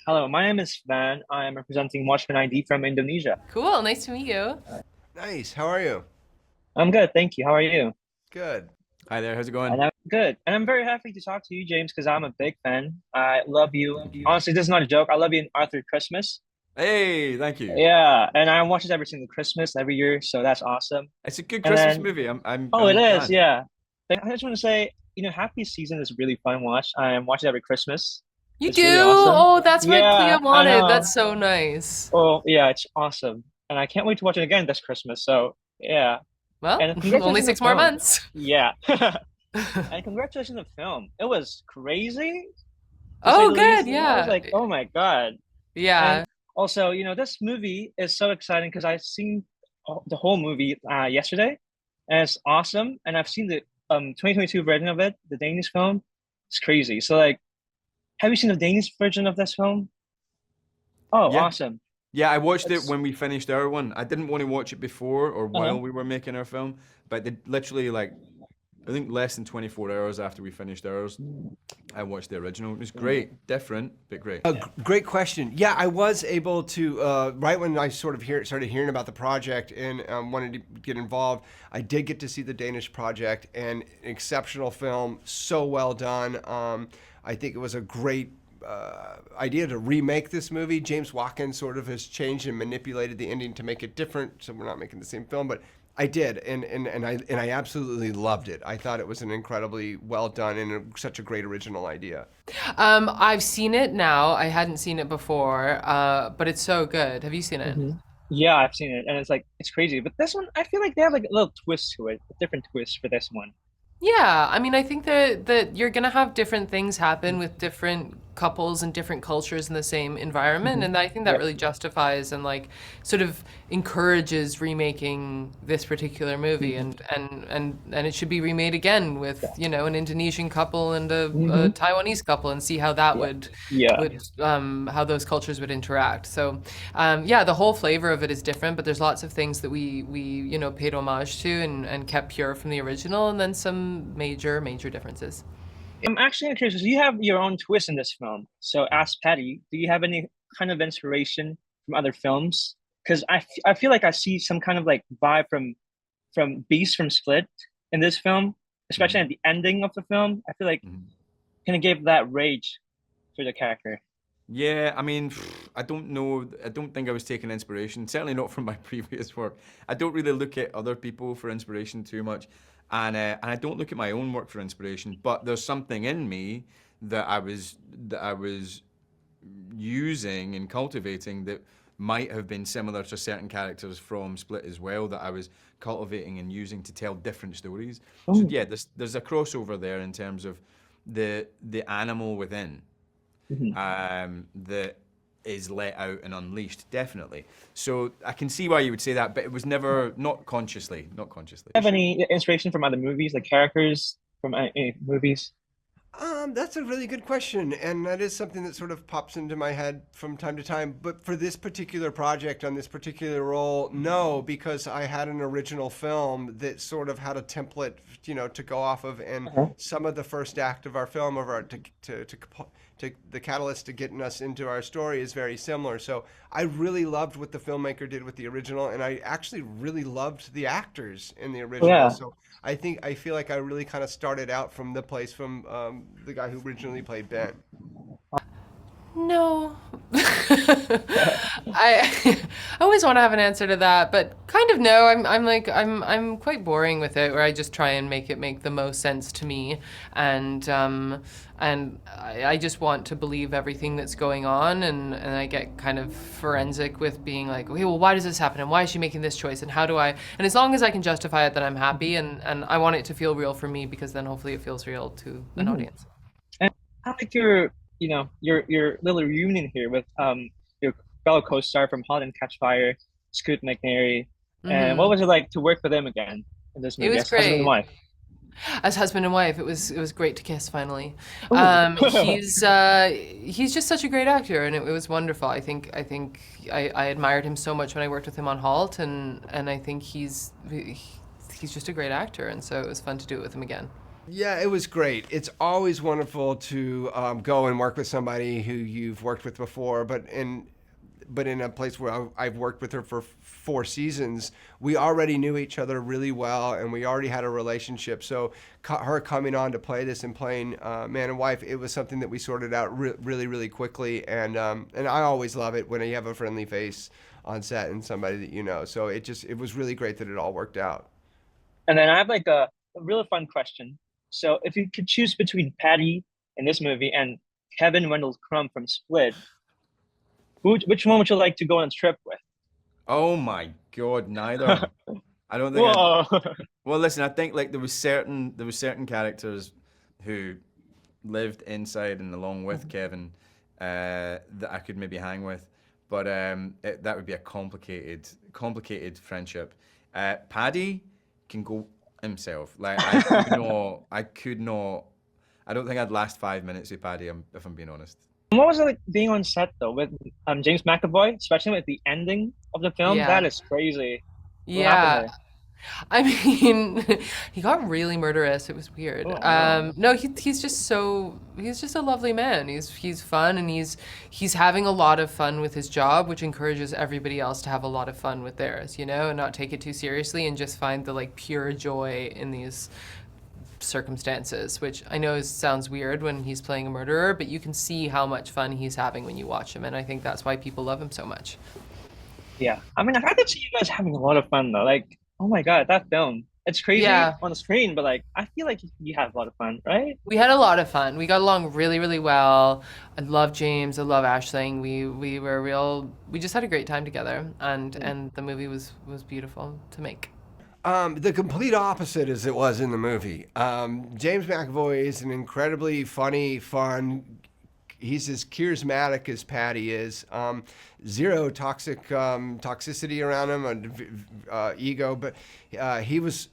Hello, my name is Van. I am representing WatchmenID from Indonesia. Cool. Nice to meet you. Nice. How are you? I'm good, thank you. How are you? Good. Hi there, how's it going? And I'm good. And I'm very happy to talk to you, James, because I'm a big fan. I love you. Honestly, this is not a joke. I love you in Arthur Christmas. Hey, thank you. Yeah, and I watch this every single Christmas every year, so that's awesome. It's a good And Christmas then, movie. oh, I'm it a is, fan. yeah. I just want to say, Happy Season is a really fun watch. I watch it every Christmas. You It's do? really awesome. Oh, that's what Yeah, Cleo I wanted. know. That's so nice. Oh, yeah, it's awesome. And I can't wait to watch it again this Christmas. So, yeah. Well, And only congratulations on the 6 more film. months. Yeah. And congratulations on the film. It was crazy, to say Oh, the good. least. I was Yeah. like, oh my God. And Yeah. also, this movie is so exciting because I've seen the whole movie yesterday, and it's awesome. And I've seen the 2022 version of it, the Danish film. It's crazy. So like, have you seen the Danish version of this film? Oh, Yeah. awesome. Yeah, I watched it It's when we finished our one. I didn't want to watch it before or uh-huh. while we were making our film, but literally like I think less than 24 hours after we finished ours, I watched the original. It was great, different, but great. Great question. Yeah, I was able to right when I sort of started hearing about the project and wanted to get involved. I did get to see the Danish project, and exceptional film, so well done. I think it was a great idea to remake this movie. James Watkins sort of has changed and manipulated the ending to make it different, so we're not making the same film, but I did, and I absolutely loved it. I thought it was an incredibly well done and such a great original idea. I've seen it now. I hadn't seen it before, but it's so good. Have you seen it? Hmm. Yeah, I've seen it, and it's like it's crazy. But this one, I feel like they have like a little twist to it, a different twist for this one. Yeah, I mean, I think that you're gonna have different things happen with different couples and different cultures in the same environment, Hmm. and I think that Yep. really justifies and like sort of encourages remaking this particular movie, Hmm. and it should be remade again with Yeah. an Indonesian couple and a Hmm. Taiwanese couple, and see how that Yeah. Yeah. would how those cultures would interact. So yeah, the whole flavor of it is different, but there's lots of things that we paid homage to and kept pure from the original, and then some major differences. I'm actually curious, 'cause you have your own twist in this film. So, ask Patty, do you have any kind of inspiration from other films? Because I feel like I see some kind of like vibe from Beast from Split in this film, especially Mhm, at the ending of the film. I feel like mhm. kind of gave that rage for the character. Yeah, I mean, I don't know. I don't think I was taking inspiration. Certainly not from my previous work. I don't really look at other people for inspiration too much, and I don't look at my own work for inspiration. But there's something in me that I was using and cultivating that might have been similar to certain characters from Split as well that I was cultivating and using to tell different stories. So Oh. yeah, there's a crossover there in terms of the animal within Mhm. that is let out and unleashed, definitely. So I can see why you would say that, but it was never, not consciously, not consciously. Have any inspiration from other movies, like characters from any movies? That's a really good question, and that is something that sort of pops into my head from time to time. But for this particular project on this particular role, no, because I had an original film that sort of had a template, to go off of, and Uh-huh. some of the first act of our film, of our to the catalyst to getting us into our story is very similar. So I really loved what the filmmaker did with the original, and I actually really loved the actors in the original. Yeah. So I feel like I really kind of started out from the place from the guy who originally played Ben. No. I I always want to have an answer to that, but kind of no. I'm quite boring with it, where I just try and make it make the most sense to me, and I just want to believe everything that's going on, and I get kind of forensic with being like, okay, well, why does this happen, and why is she making this choice, and how do I? And as long as I can justify it, then I'm happy, and I want it to feel real for me because then hopefully it feels real to an Mhm. audience. And I like your little reunion here with your fellow co-star from *Halt and Catch Fire*, Scoot McNairy. And what Hmm. was it like to work with him again in this It movie was as husband and great. wife? As husband and wife, it was great to kiss finally. Oh. He's just such a great actor, and it was wonderful. I admired him so much when I worked with him on Halt, and I think he's just a great actor, and so it was fun to do it with him again. Yeah, it was great. It's always wonderful to go and work with somebody who you've worked with before, but in a place where I've worked with her for 4 seasons, we already knew each other really well, and we already had a relationship. So her coming on to play this and playing man and wife, it was something that we sorted out really, really quickly. And I always love it when you have a friendly face on set and somebody that you know. So it was really great that it all worked out. And then I have like a really fun question. So if you could choose between Patty in this movie and Kevin Wendell Crumb from Split, which one would you like to go on a trip with? Oh my God, neither. I don't think. Whoa. Well, listen, I think like there was certain characters who lived inside and along with Kevin that I could maybe hang with, but that would be a complicated friendship. Paddy can go himself. Like I could not. I don't think I'd last 5 minutes with Paddy, if I'm being honest. What was it like being on set though with James McAvoy, especially with the ending of the film? Yeah. That is crazy. What Yeah. happened there? I mean, he got really murderous. It was weird. Oh, no. No, he's just a lovely man. He's fun, and he's having a lot of fun with his job, which encourages everybody else to have a lot of fun with theirs, you know, and not take it too seriously and just find the like pure joy in these circumstances, which I know sounds weird when he's playing a murderer, but you can see how much fun he's having when you watch him, and I think that's why people love him so much. Yeah. I mean, I could see you guys having a lot of fun though. Like, oh my God, that film. It's crazy Yeah. on the screen, but like I feel like you have a lot of fun, right? We had a lot of fun. We got along really, really well. I love James. I love Aisling. We just had a great time together, and the movie was beautiful to make. The complete opposite as it was in the movie. James McAvoy is an incredibly funny, fun. He's as charismatic as Patty is. Zero toxicity around him, ego, but he was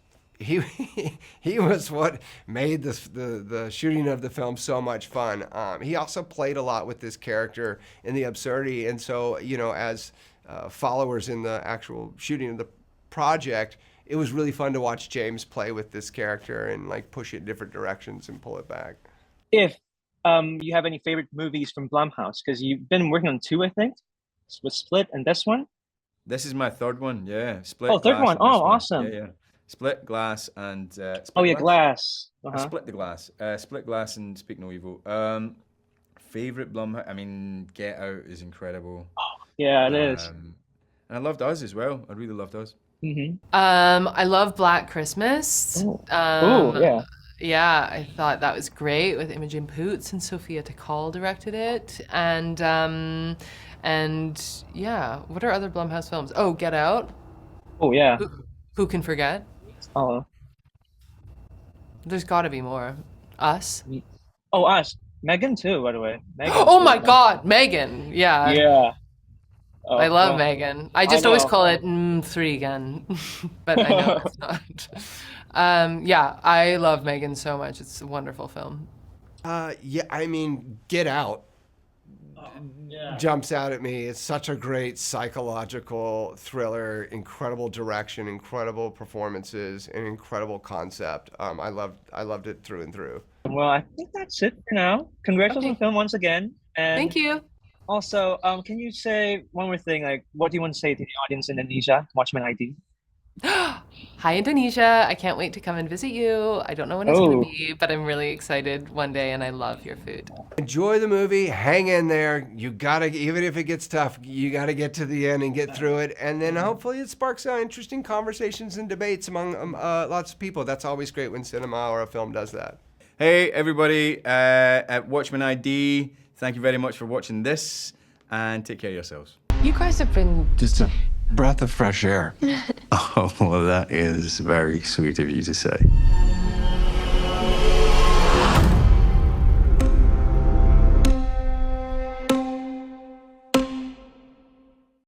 what made the shooting of the film so much fun. He also played a lot with this character in the absurdity, and so as followers in the actual shooting of the project, it was really fun to watch James play with this character and like push it in different directions and pull it back. If you have any favorite movies from Blumhouse, because you've been working on 2, I think, with Split and this one. This is my third one, yeah. Split. Oh, third Glass, one. and this Oh, awesome. Yeah. Split, Glass, and Split, Oh yeah, Glass. Glass. Split the Glass. Split Glass and Speak No Evil. Favorite Blumhouse. I mean, Get Out is incredible. Yeah, it is. And I loved Us as well. I really loved Us. I love Black Christmas. Oh, yeah. Yeah, I thought that was great with Imogen Poots, and Sophia Takal directed it. And yeah, what are other Blumhouse films? Oh, Get Out. Oh yeah. Who can forget? Oh. There's got to be more. Us. Oh, Us. Megan too, by the way. Megan Oh too. my God, Megan. Yeah. Yeah. Oh, I love well, Megan. I just always know. call it 3 again, but I know it's not. Yeah, I love Megan so much. It's a wonderful film. Yeah, I mean, Get Out Yeah. jumps out at me. It's such a great psychological thriller, incredible direction, incredible performances, and incredible concept. I loved it through and through. Well, I think that's it for now. Congratulations on the film once again. And Thank you. also, can you say one more thing? Like, what do you want to say to the audience in Indonesia? WatchmenID. Hi, Indonesia. I can't wait to come and visit you. I don't know when it's going to be, but I'm really excited one day, and I love your food. Enjoy the movie. Hang in there. You gotta, even if it gets tough, you gotta get to the end and get through it. And then hopefully it sparks interesting conversations and debates among lots of people. That's always great when cinema or a film does that. Hey, everybody at WatchmenID. Thank you very much for watching this, and take care of yourselves. You guys have been Just a breath of fresh air. Oh, well, that is very sweet of you to say.